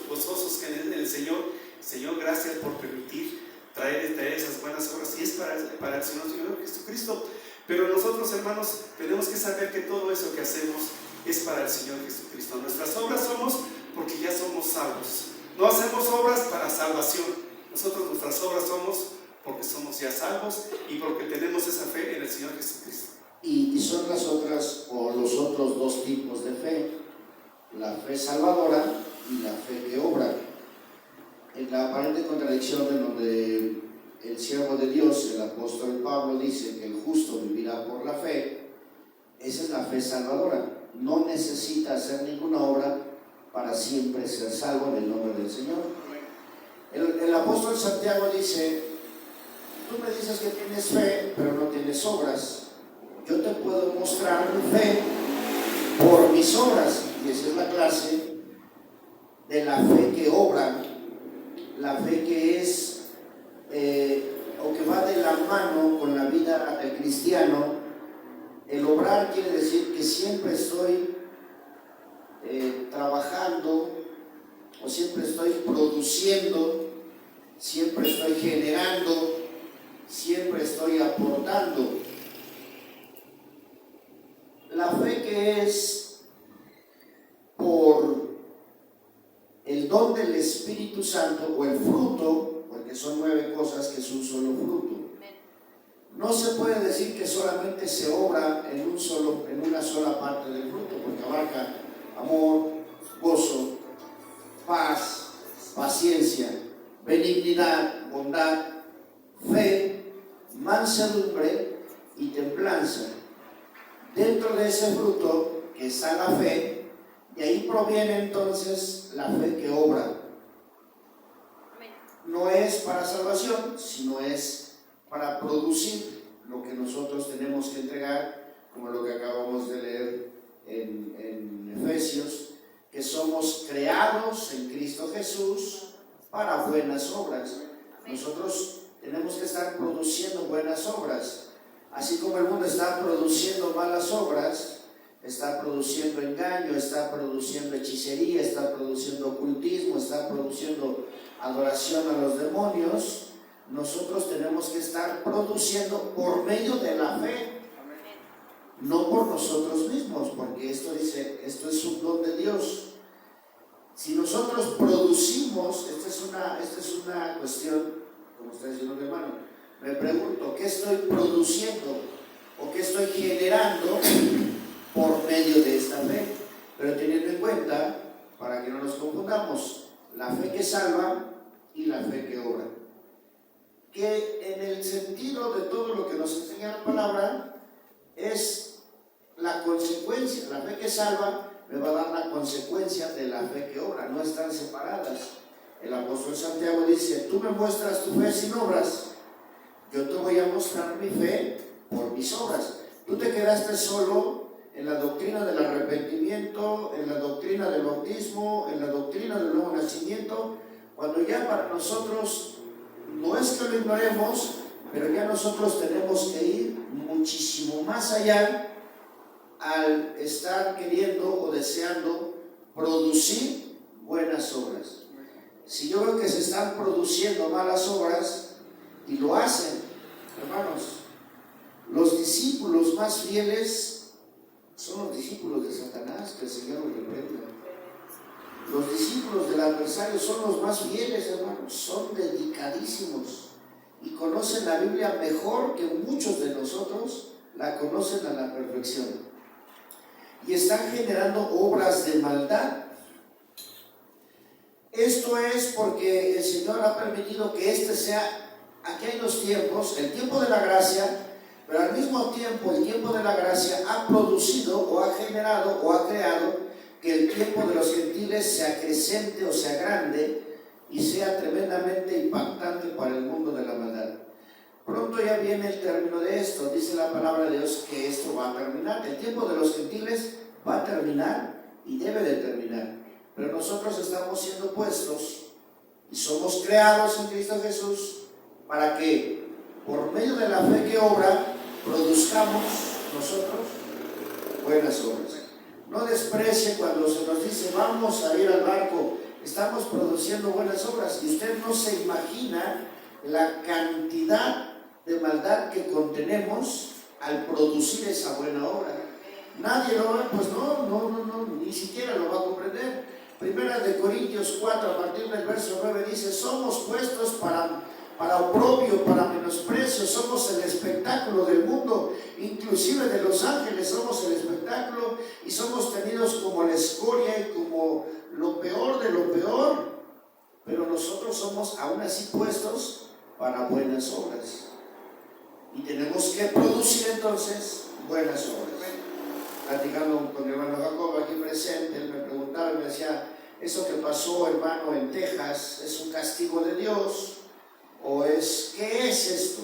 A: gozosos en el Señor. Señor. Señor, gracias por permitir traer esas buenas obras, y es para el Señor Jesucristo. Pero nosotros, hermanos, tenemos que saber que todo eso que hacemos es para el Señor Jesucristo. Nuestras obras somos porque ya somos salvos. No hacemos obras para salvación. Nosotros nuestras obras somos porque somos ya salvos y porque tenemos esa fe en el Señor Jesucristo.
C: Y son las otras o los otros dos tipos de fe: la fe salvadora y la fe que obra. En la aparente contradicción en donde el siervo de Dios, el apóstol Pablo, dice que el justo vivirá por la fe, esa es la fe salvadora. No necesita hacer ninguna obra para siempre ser salvo en el nombre del Señor. El apóstol Santiago dice: tú me dices que tienes fe, pero no tienes obras. Yo te puedo mostrar mi fe por mis obras. Y esa es la clase de la fe que obra, la fe que es o que va de la mano con la vida del cristiano. El obrar quiere decir que siempre estoy trabajando, o siempre estoy produciendo, siempre estoy generando, siempre estoy aportando. La fe que es por el don del Espíritu Santo o el fruto, porque son 9 cosas que es un solo fruto. No se puede decir que solamente se obra en una sola parte del fruto, porque abarca amor, gozo, paz, paciencia, benignidad, bondad, fe, mansedumbre y templanza. Dentro de ese fruto que está la fe, y ahí proviene entonces la fe que obra. No es para salvación, sino es para producir lo que nosotros tenemos que entregar, como lo que acabamos de leer en Efesios, que somos creados en Cristo Jesús para buenas obras. Nosotros tenemos que estar produciendo buenas obras. Así como el mundo está produciendo malas obras, está produciendo engaño, está produciendo hechicería, está produciendo ocultismo, está produciendo adoración a los demonios, nosotros tenemos que estar produciendo por medio de la fe, no por nosotros mismos, porque esto dice, esto es un don de Dios. Si nosotros producimos, esta es una cuestión, como está diciendo mi hermano, me pregunto, ¿qué estoy produciendo o qué estoy generando por medio de esta fe? Pero teniendo en cuenta, para que no nos confundamos, la fe que salva y la fe que obra. Que en el sentido de todo lo que nos enseña la palabra es la consecuencia. La fe que salva me va a dar la consecuencia de la fe que obra, no están separadas. El apóstol Santiago dice: tú me muestras tu fe sin obras, yo te voy a mostrar mi fe por mis obras. Tú te quedaste solo en la doctrina del arrepentimiento, en la doctrina del bautismo, en la doctrina del nuevo nacimiento, cuando ya para nosotros, no es que lo ignoremos, pero ya nosotros tenemos que ir muchísimo más allá al estar queriendo o deseando producir buenas obras. Si yo veo que se están produciendo malas obras y lo hacen, hermanos, los discípulos más fieles son los discípulos de Satanás, que el Señor los reprenda. Los discípulos del adversario son los más fieles, hermanos, son dedicadísimos y conocen la Biblia mejor que muchos de nosotros la conocen a la perfección. Y están generando obras de maldad. Esto es porque el Señor ha permitido que este sea, aquí hay 2 tiempos, el tiempo de la gracia, pero al mismo tiempo el tiempo de la gracia ha producido o ha generado o ha creado que el tiempo de los gentiles se acrecente o sea grande y sea tremendamente impactante para el mundo de la maldad. Pronto ya viene el término de esto, dice la palabra de Dios que esto va a terminar. El tiempo de los gentiles va a terminar y debe de terminar, pero nosotros estamos siendo puestos y somos creados en Cristo Jesús para que por medio de la fe que obra produzcamos nosotros buenas obras. No desprecie cuando se nos dice vamos a ir al barco, estamos produciendo buenas obras y usted no se imagina la cantidad de maldad que contenemos al producir esa buena obra. Nadie lo va, pues no, ni siquiera lo va a comprender. Primera de Corintios 4, a partir del verso 9 dice: somos puestos para oprobio, para menosprecio, somos el espectáculo del mundo, inclusive de los ángeles somos el espectáculo, y somos tenidos como la escoria y como lo peor de lo peor, pero nosotros somos aún así puestos para buenas obras, y tenemos que producir entonces buenas obras. Platicando con mi hermano Jacob aquí presente, él me preguntaba y me decía: ¿eso que pasó, hermano, en Texas es un castigo de Dios? ¿O qué es esto?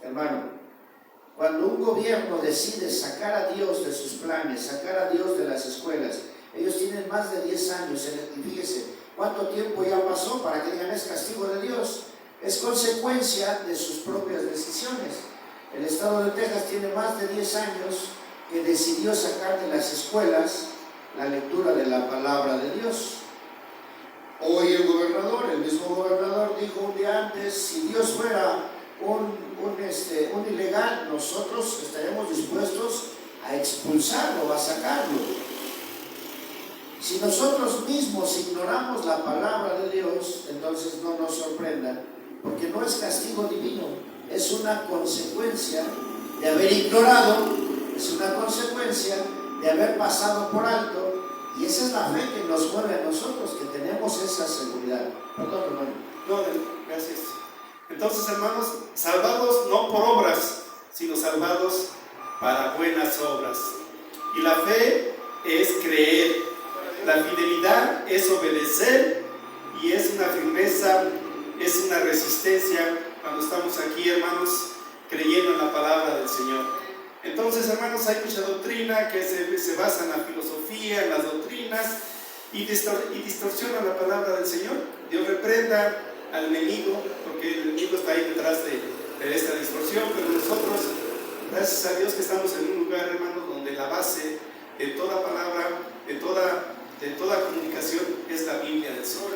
C: Hermano, cuando un gobierno decide sacar a Dios de sus planes, sacar a Dios de las escuelas, ellos tienen más de 10 años, y fíjese cuánto tiempo ya pasó para que digan es castigo de Dios. Es consecuencia de sus propias decisiones. El estado de Texas tiene más de 10 años que decidió sacar de las escuelas la lectura de la palabra de Dios. Hoy el mismo gobernador dijo un día antes: si Dios fuera un ilegal, nosotros estaremos dispuestos a expulsarlo, a sacarlo. Si nosotros mismos ignoramos la palabra de Dios, entonces no nos sorprenda, porque no es castigo divino, es una consecuencia de haber ignorado, es una consecuencia de haber pasado por alto. Y esa es la fe que nos mueve a nosotros, que tenemos esa seguridad. Perdón, hermano.
A: No, gracias. Entonces, hermanos, salvados no por obras, sino salvados para buenas obras. Y la fe es creer, la fidelidad es obedecer, y es una firmeza, es una resistencia cuando estamos aquí, hermanos, creyendo en la palabra del Señor. Entonces, hermanos, hay mucha doctrina que se basa en la filosofía, en las doctrinas, y distorsiona la palabra del Señor. Dios reprenda al enemigo, porque el enemigo está ahí detrás de esta distorsión, pero nosotros, gracias a Dios, que estamos en un lugar, hermanos, donde la base de toda palabra, de toda comunicación es la Biblia del Señor.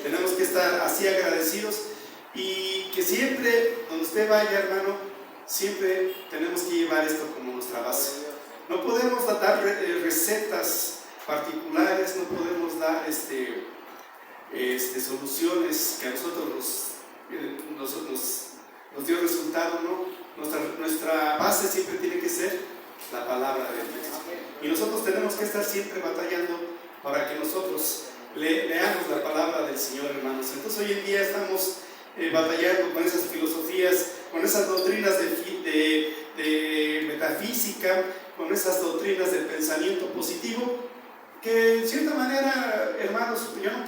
A: Tenemos que estar así agradecidos, y que siempre, donde usted vaya, hermano, siempre tenemos que llevar esto como nuestra base. No podemos dar recetas particulares, no podemos dar soluciones que a nosotros nos dio resultado, ¿no? Nuestra base siempre tiene que ser la palabra de Dios. Y nosotros tenemos que estar siempre batallando para que nosotros leamos la palabra del Señor, hermanos. Entonces hoy en día estamos batallando con esas filosofías, con esas doctrinas de metafísica, con esas doctrinas del pensamiento positivo, que en cierta manera, hermanos, yo no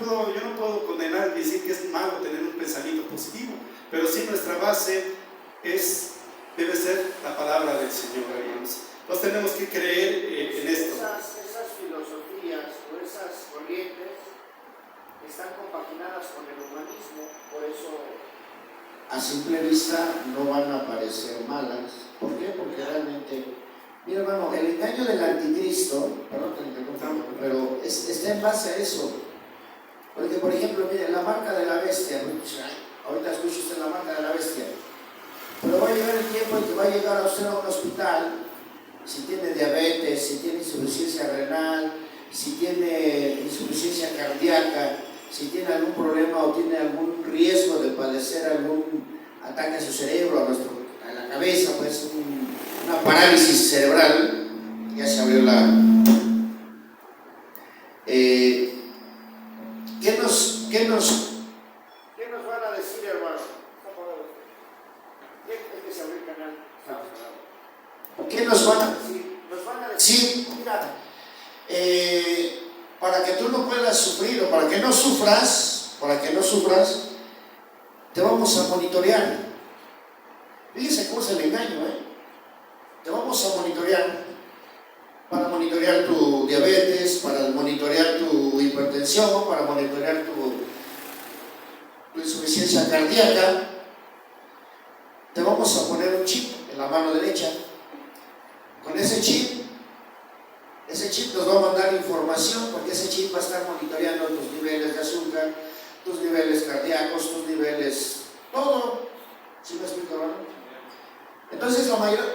A: puedo condenar y decir que es malo tener un pensamiento positivo, pero sí nuestra base debe ser la palabra del Señor, hermanos. Entonces tenemos que creer en esto.
C: Esas filosofías o esas corrientes están compaginadas con el humanismo, por eso a simple vista no van a parecer malas. ¿Por qué? Porque realmente, mi hermano, el engaño del anticristo, perdón que me interrumpa, pero está en base a eso. Porque, por ejemplo, mire, la marca de la bestia, ahorita escucha usted la marca de la bestia, pero va a llegar el tiempo en que va a llegar a usted a un hospital, si tiene diabetes, si tiene insuficiencia renal, si tiene insuficiencia cardíaca, si tiene algún problema o tiene algún riesgo de padecer algún ataque a su cerebro, a la cabeza, pues una parálisis cerebral, ya se abrió la... ¿Qué nos van a decir, hermano? Es que se abrió el canal. ¿Qué nos van a decir? Nos van a decir, mira, para que tú no puedas sufrir o para que no sufras, te vamos a monitorear. Fíjese cómo es el engaño, Te vamos a monitorear, para monitorear tu diabetes, para monitorear tu hipertensión, para monitorear tu insuficiencia cardíaca. Te vamos a poner un chip en la mano derecha. Con ese chip nos va a mandar información, porque ese chip va a estar monitoreando tus niveles de azúcar, tus niveles cardíacos, tus niveles, todo. ¿Sí me explico, hermano? Entonces, la mayoría,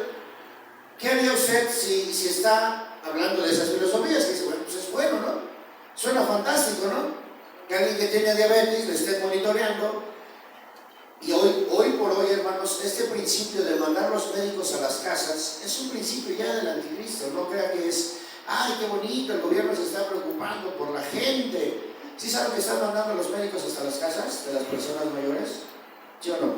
C: ¿qué haría usted si está hablando de esas filosofías? Que dice, bueno, pues es bueno, ¿no? Suena fantástico, ¿no? Que alguien que tiene diabetes le esté monitoreando. Y hoy por hoy, hermanos, este principio de mandar los médicos a las casas es un principio ya del anticristo. No crea que es, ay, qué bonito, el gobierno se está preocupando por la gente. ¿Sí saben que están mandando los médicos hasta las casas de las personas mayores? ¿Sí o no?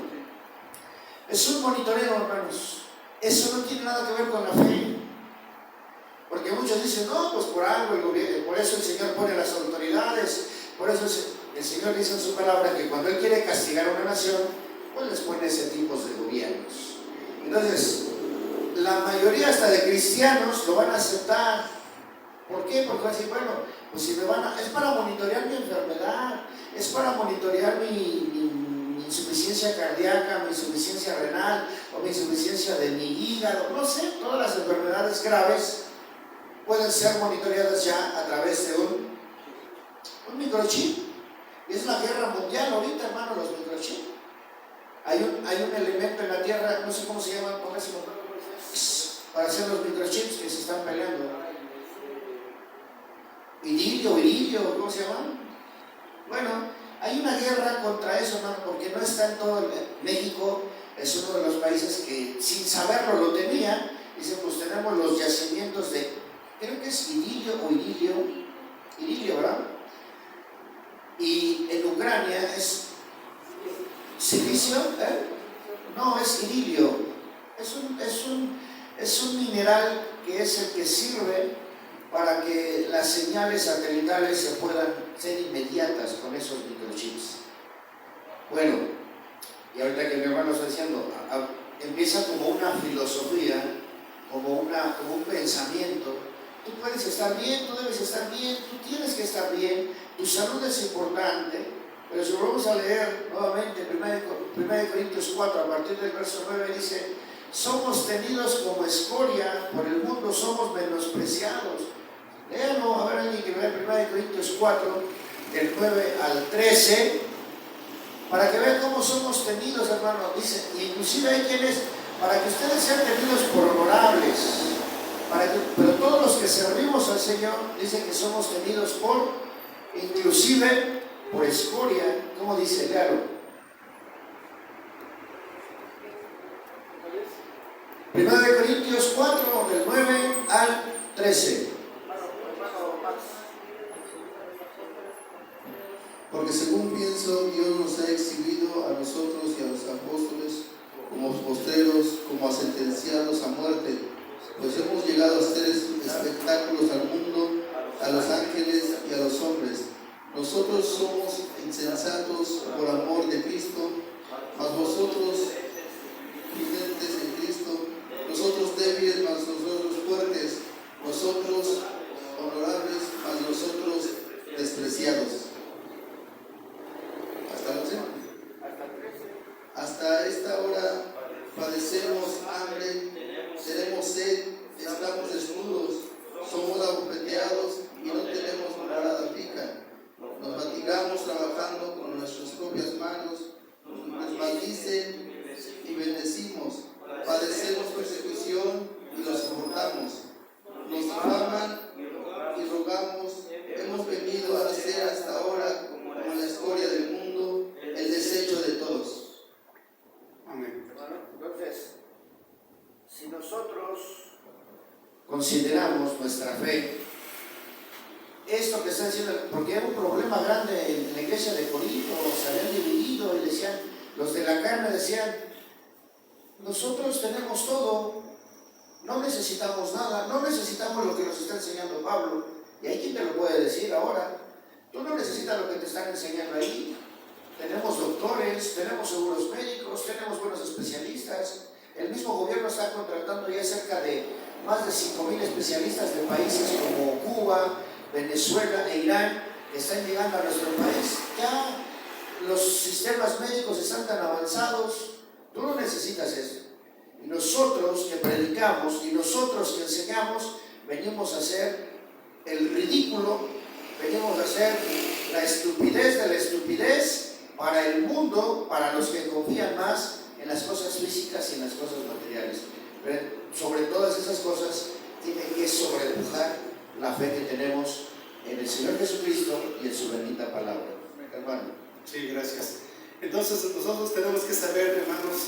C: Es un monitoreo, hermanos. Eso no tiene nada que ver con la fe. Porque muchos dicen, no, pues por algo el gobierno, por eso el Señor pone las autoridades, por eso el Señor dice en su palabra que cuando Él quiere castigar a una nación, pues les pone ese tipo de gobiernos. Entonces, la mayoría hasta de cristianos lo van a aceptar. ¿Por qué? Porque van a decir, bueno, pues si me van a, es para monitorear mi enfermedad, es para monitorear mi insuficiencia cardíaca, mi insuficiencia renal, o mi insuficiencia de mi hígado, no sé, todas las enfermedades graves pueden ser monitoreadas ya a través de un microchip. Y es la guerra mundial ahorita, hermano, los microchips. Hay un elemento en la Tierra, no sé cómo se llama, para hacer los microchips que se están peleando. Iridio, ¿cómo se llama? Bueno, hay una guerra contra eso, hermano, porque no está en todo México. Es uno de los países que sin saberlo lo tenía. Dice, pues tenemos los yacimientos de, creo que es iridio, ¿verdad? Y en Ucrania es silicio, no, es iridio. Es un mineral que es el que sirve para que las señales satelitales se puedan ser inmediatas con esos microchips. Bueno, y ahorita que mi hermano está diciendo, empieza como una filosofía, como un pensamiento. Tú puedes estar bien, tú debes estar bien, tú tienes que estar bien, tu salud es importante. Pero si volvemos a leer nuevamente 1 Corintios 4, a partir del verso 9, dice, somos tenidos como escoria por el mundo, somos menospreciados. Léanlo, a ver alguien que lea 1 Corintios 4, del 9 al 13, para que vean cómo somos tenidos, hermano. Dice, inclusive hay quienes, para que ustedes sean tenidos por honorables, pero todos los que servimos al Señor, dice que somos tenidos inclusive por escoria. ¿Cómo dice? Léalo. 1 Corintios 4, del 9 al 13.
D: Porque según pienso, Dios nos ha exhibido a nosotros y a los apóstoles como postreros, como a sentenciados a muerte, pues hemos llegado a ser espectáculos al mundo, a los ángeles y a los hombres. Nosotros somos insensatos por amor de Cristo, mas vosotros prudentes en Cristo, nosotros débiles, mas nosotros fuertes, nosotros honorables, mas nosotros despreciados. Hasta esta hora padecemos hambre, tenemos sed, estamos desnudos, somos abofeteados y no tenemos morada fija. Nos fatigamos trabajando con nuestras propias manos, nos maldicen y bendecimos, padecemos persecución y lo soportamos. Nos difaman y rogamos, hemos venido a ser hasta ahora como la escoria del mundo, el desecho de todos.
A: Amén.
C: Entonces, si nosotros consideramos nuestra fe, esto que está diciendo, porque era un problema grande en la iglesia de Corinto, se habían dividido y decían, los de la carne decían, nosotros tenemos todo, no necesitamos nada, no necesitamos lo que nos está enseñando Pablo. Y hay quien te lo puede decir ahora, tú no necesitas lo que te están enseñando ahí. Tenemos doctores, tenemos seguros médicos, tenemos buenos especialistas. El mismo gobierno está contratando ya cerca de más de 5,000 especialistas de países como Cuba, Venezuela e Irán, que están llegando a nuestro país. Ya los sistemas médicos están tan avanzados, tú no necesitas eso. Y nosotros que predicamos y nosotros que enseñamos, venimos a hacer el ridículo venimos a hacer la estupidez de la estupidez para el mundo, para los que confían más en las cosas físicas y en las cosas materiales. Pero sobre todas esas cosas tiene que sobrepujar la fe que tenemos en el Señor Jesucristo y en su bendita palabra. Hermano.
A: Sí, gracias. Entonces nosotros tenemos que saber, hermanos,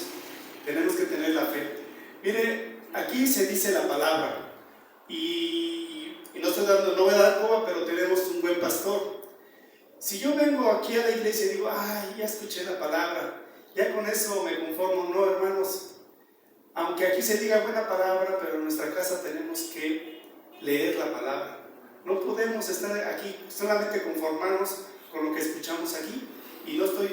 A: tenemos que tener la fe. Mire, aquí se dice la palabra y no voy a dar coba, pero tenemos un buen pastor. Si yo vengo aquí a la iglesia y digo, ay, ya escuché la palabra, ya con eso me conformo, no, hermanos. Aunque aquí se diga buena palabra, pero en nuestra casa tenemos que leer la palabra. No podemos estar aquí solamente conformarnos con lo que escuchamos aquí. Y no estoy,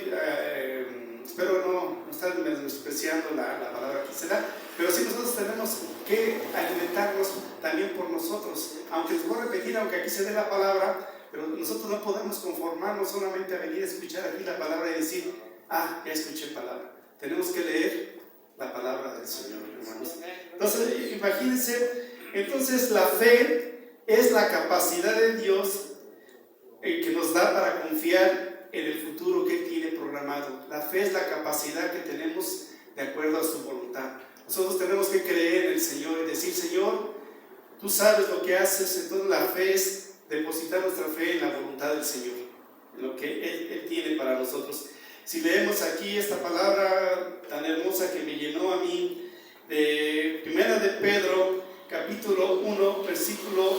A: espero no estar despreciando la palabra que se da, pero sí nosotros tenemos que alimentarnos también por nosotros. Aunque les voy a repetir, aunque aquí se dé la palabra, pero nosotros no podemos conformarnos solamente a venir a escuchar aquí la palabra y decir, ah, ya escuché palabra. Tenemos que leer la palabra del Señor, hermanos. Entonces, imagínense, entonces la fe es la capacidad de Dios que nos da para confiar en el futuro que Él tiene programado. La fe es la capacidad que tenemos de acuerdo a su voluntad. Nosotros tenemos que creer en el Señor y decir, Señor, tú sabes lo que haces. Entonces la fe es depositar nuestra fe en la voluntad del Señor, en lo que Él tiene para nosotros. Si leemos aquí esta palabra tan hermosa que me llenó a mí, de Primera de Pedro, capítulo 1, versículo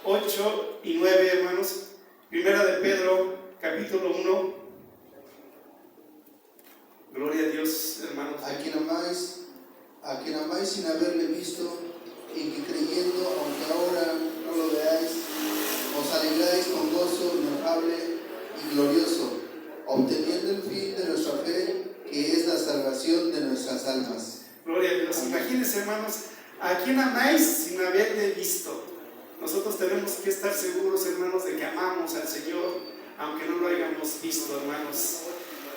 A: 8 y 9, hermanos. Primera de Pedro, capítulo 1. Gloria a Dios, hermanos.
D: A quien amáis sin haberle visto, y que creyendo, aunque ahora no lo veáis, os alegráis con gozo inefable y glorioso, obteniendo el fin de nuestra fe, que es la salvación de nuestras almas.
A: Gloria a Dios. Imagínense, hermanos, a quien amáis sin haberle visto. Nosotros tenemos que estar seguros, hermanos, de que amamos al Señor, aunque no lo hayamos visto, hermanos,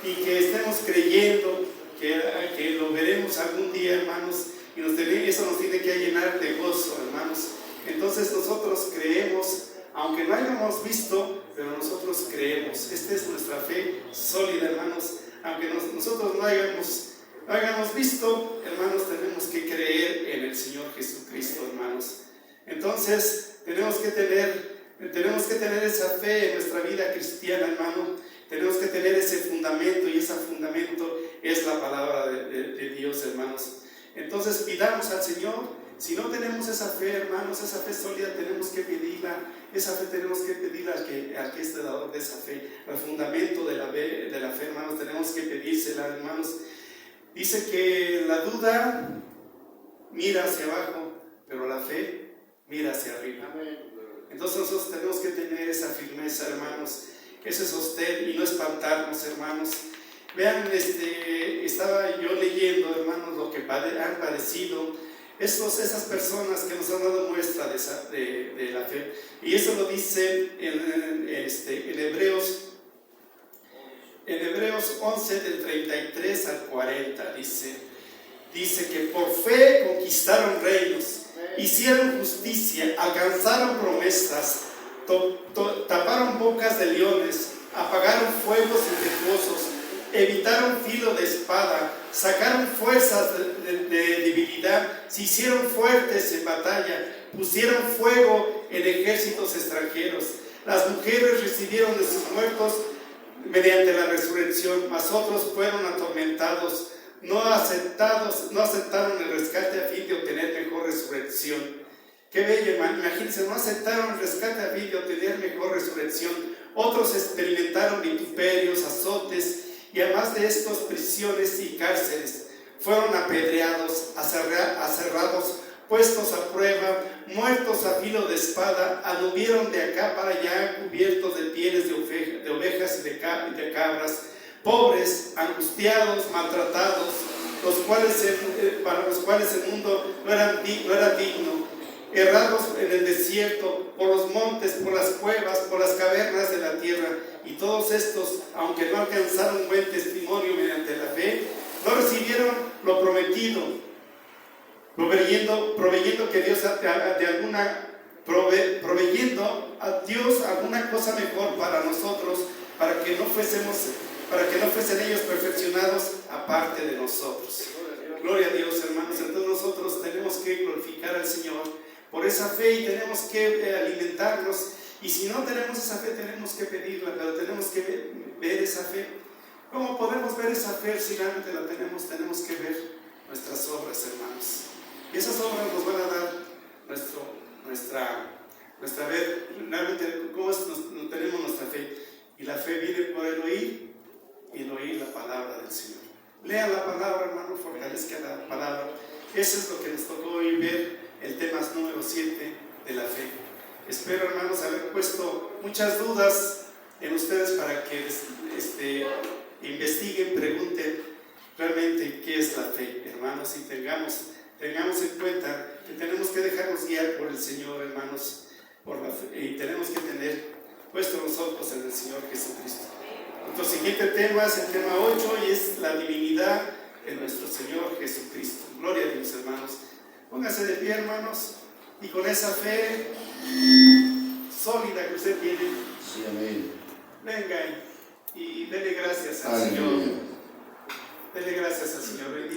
A: y que estemos creyendo que lo veremos algún día, hermanos, y eso nos tiene que llenar de gozo, hermanos. Entonces nosotros creemos, aunque no hayamos visto, pero nosotros creemos. Esta es nuestra fe sólida, hermanos. Aunque nosotros no hayamos visto, hermanos, tenemos que creer en el Señor Jesucristo, hermanos. Entonces tenemos que tener esa fe en nuestra vida cristiana, hermano. Tenemos que tener ese fundamento, y ese fundamento es la palabra de Dios, hermanos. Entonces pidamos al Señor. Si no tenemos esa fe, hermanos, esa fe sólida, tenemos que pedirla. Esa fe tenemos que pedirla al que es dador de esa fe. El fundamento de la fe, hermanos, tenemos que pedírsela, hermanos. Dice que la duda mira hacia abajo, pero la fe mira hacia arriba. Entonces nosotros tenemos que tener esa firmeza, hermanos, ese sostén y no espantarnos, hermanos. Vean, estaba yo leyendo, hermanos, lo que han padecido esas personas que nos han dado muestra de la fe. Y eso lo dice en Hebreos 11, del 33 al 40, dice que por fe conquistaron reinos, hicieron justicia, alcanzaron promesas, taparon bocas de leones, apagaron fuegos impetuosos, evitaron filo de espada, sacaron fuerzas de debilidad, se hicieron fuertes en batalla, pusieron fuego en ejércitos extranjeros. Las mujeres recibieron de sus muertos mediante la resurrección, mas otros fueron atormentados, no aceptaron el rescate a fin de obtener mejor resurrección. Qué bello, hermano. Imagínense, no aceptaron el rescate a fin de obtener mejor resurrección. Otros experimentaron vituperios, azotes, y además de estos, prisiones y cárceles. Fueron apedreados, aserrados, puestos a prueba, muertos a filo de espada, anduvieron de acá para allá cubiertos de pieles de ovejas y de cabras, pobres, angustiados, maltratados, para los cuales el mundo no era digno, errados en el desierto, por los montes, por las cuevas, por las cavernas de la tierra. Y todos estos, aunque no alcanzaron buen testimonio mediante la fe, no recibieron lo prometido, proveyendo que Dios de alguna proveyendo a Dios alguna cosa mejor para nosotros, para que no fuesen ellos perfeccionados aparte de nosotros. Gloria a Dios, hermanos. Entonces nosotros tenemos que glorificar al Señor por esa fe y tenemos que alimentarnos. Y si no tenemos esa fe, tenemos que pedirla, pero tenemos que ver esa fe. ¿Cómo podemos ver esa fe si realmente la tenemos? Tenemos que ver nuestras obras, hermanos. Y esas obras nos van a dar nuestra ver realmente cómo no tenemos nuestra fe. Y la fe viene por el oír y el oír la palabra del Señor. Lean la palabra, hermano, fortalezcan la palabra. Eso es lo que nos tocó hoy ver, el tema número 7 de la fe. Espero, hermanos, haber puesto muchas dudas en ustedes para que investiguen, pregunten realmente qué es la fe, hermanos, y tengamos en cuenta que tenemos que dejarnos guiar por el Señor, hermanos, por la fe, y tenemos que tener puestos los ojos en el Señor Jesucristo. Nuestro siguiente tema es el tema 8 y es la divinidad de nuestro Señor Jesucristo. Gloria a Dios, hermanos. Pónganse de pie, hermanos, y con esa fe sólida que usted tiene,
C: Sí, amén.
A: venga y dele gracias al
C: Aleluya.
A: Señor. Dele gracias al Señor.